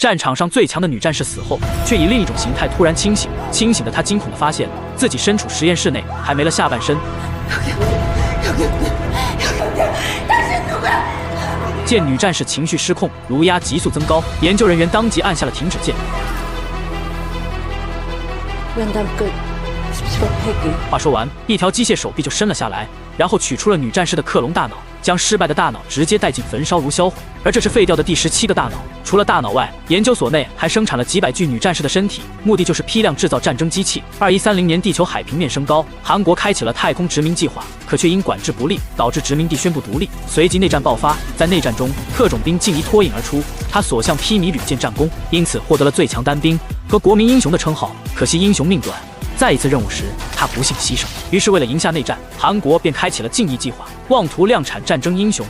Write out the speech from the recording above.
战场上最强的女战士死后，却以另一种形态突然清醒。清醒的她惊恐地发现自己身处实验室内，还没了下半身。见女战士情绪失控，颅压急速增高，研究人员当即按下了停止键。话说完，一条机械手臂就伸了下来，然后取出了女战士的克隆大脑，将失败的大脑直接带进焚烧炉销毁。而这是废掉的第17个大脑。除了大脑外，研究所内还生产了几百具女战士的身体，目的就是批量制造战争机器。2130年，地球海平面升高，韩国开启了太空殖民计划，可却因管制不力，导致殖民地宣布独立。随即内战爆发，在内战中，特种兵静怡脱颖而出，他所向披靡屡建战功，因此获得了最强单兵和国民英雄的称号。可惜英雄命短。在一次任务时，他不幸牺牲。于是，为了赢下内战，韩国便开启了静怡计划，妄图量产战争英雄。